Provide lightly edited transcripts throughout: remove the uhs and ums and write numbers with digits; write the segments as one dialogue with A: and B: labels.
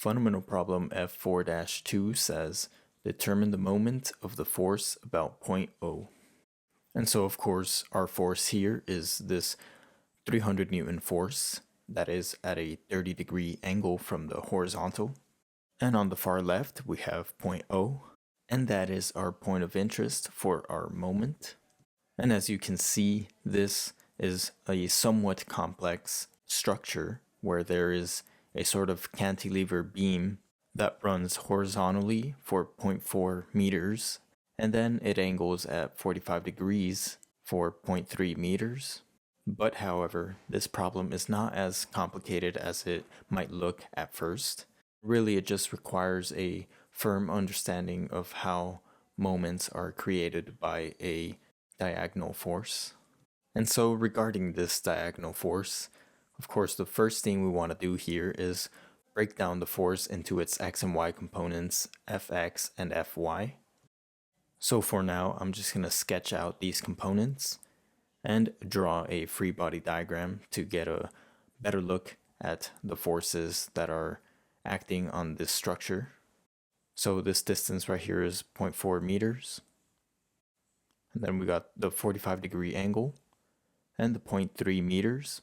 A: Fundamental problem F4-2 says, determine the moment of the force about point O. And so of course our force here is this 300 Newton force that is at a 30-degree angle from the horizontal. And on the far left we have point O, and that is our point of interest for our moment. And as you can see, this is a somewhat complex structure where there is a sort of cantilever beam that runs horizontally for 0.4 meters, and then it angles at 45 degrees for 0.3 meters. But however, this problem is not as complicated as it might look at first. Really, it just requires a firm understanding of how moments are created by a diagonal force. And so regarding this diagonal force, of course, the first thing we want to do here is break down the force into its x and y components, Fx and Fy. So for now, I'm just going to sketch out these components and draw a free body diagram to get a better look at the forces that are acting on this structure. So this distance right here is 0.4 meters. And then we got the 45-degree angle and the 0.3 meters.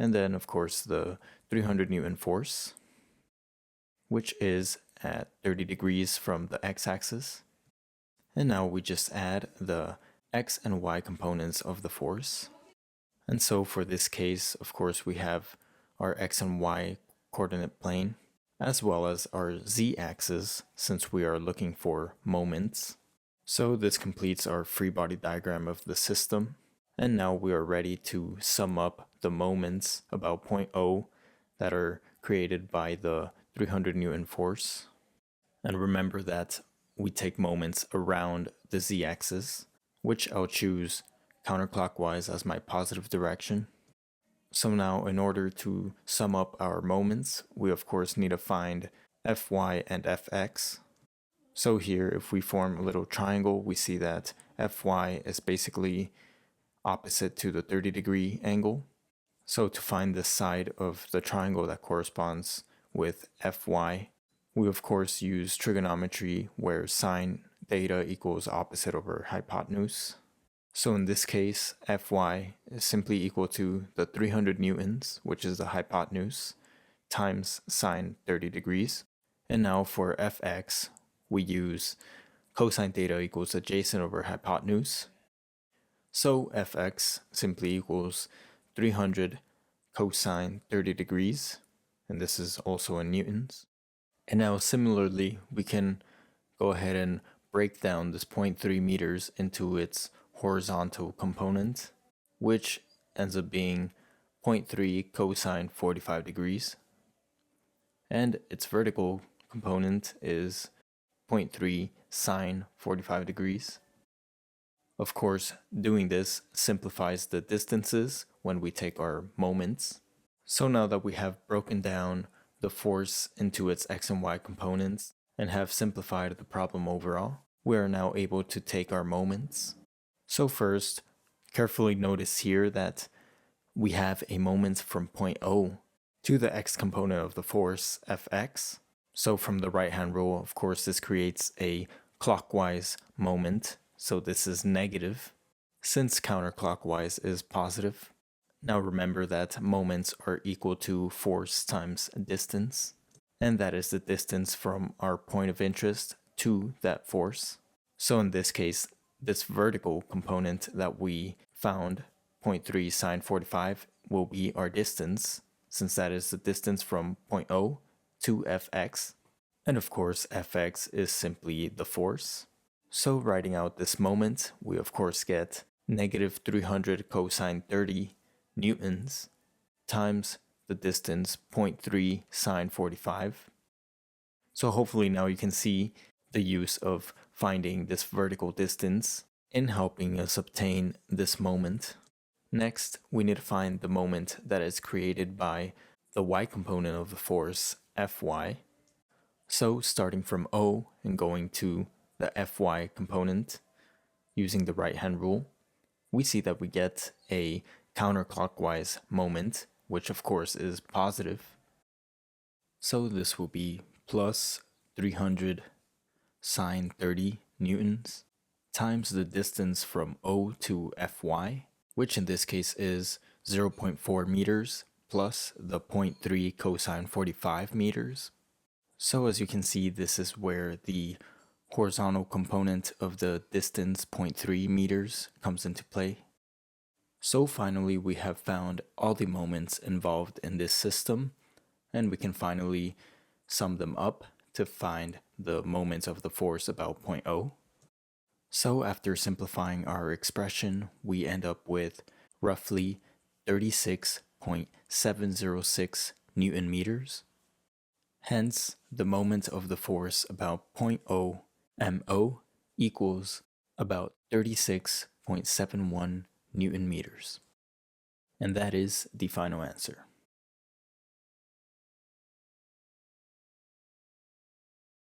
A: And then, of course, the 300 Newton force, which is at 30 degrees from the x-axis. And now we just add the x and y components of the force. And so for this case, of course, we have our x and y coordinate plane, as well as our z-axis, since we are looking for moments. So this completes our free body diagram of the system. And now we are ready to sum up the moments about point O that are created by the 300 Newton force. And remember that we take moments around the z-axis, which I'll choose counterclockwise as my positive direction. So now in order to sum up our moments, we of course need to find Fy and Fx. So here, if we form a little triangle, we see that Fy is basically opposite to the 30-degree angle. So to find the side of the triangle that corresponds with Fy, we of course use trigonometry where sine theta equals opposite over hypotenuse. So in this case, Fy is simply equal to the 300 newtons, which is the hypotenuse, times sine 30 degrees. And now for Fx, we use cosine theta equals adjacent over hypotenuse. So Fx simply equals 300 cosine 30 degrees, and this is also in newtons. And now similarly, we can go ahead and break down this 0.3 meters into its horizontal component, which ends up being 0.3 cosine 45 degrees. And its vertical component is 0.3 sine 45 degrees. Of course, doing this simplifies the distances when we take our moments. So now that we have broken down the force into its x and y components and have simplified the problem overall, we are now able to take our moments. So first, carefully notice here that we have a moment from point O to the x component of the force, Fx. So from the right-hand rule, of course, this creates a clockwise moment. So this is negative, since counterclockwise is positive. Now remember that moments are equal to force times distance, and that is the distance from our point of interest to that force. So in this case, this vertical component that we found, 0.3 sine 45, will be our distance, since that is the distance from point O to Fx. And of course, Fx is simply the force. So writing out this moment, we of course get negative 300 cosine 30 newtons times the distance 0.3 sine 45. So hopefully now you can see the use of finding this vertical distance in helping us obtain this moment. Next, we need to find the moment that is created by the y component of the force, Fy. So starting from O and going to the Fy component, using the right-hand rule, we see that we get a counterclockwise moment, which of course is positive. So this will be plus 300 sine 30 newtons times the distance from O to Fy, which in this case is 0.4 meters plus the 0.3 cosine 45 meters. So as you can see, this is where the horizontal component of the distance 0.3 meters comes into play. So finally, we have found all the moments involved in this system, and we can finally sum them up to find the moments of the force about point O. So after simplifying our expression, we end up with roughly 36.706 Newton meters. Hence, the moment of the force about point O MO equals about 36.71 Newton meters. And that is the final answer.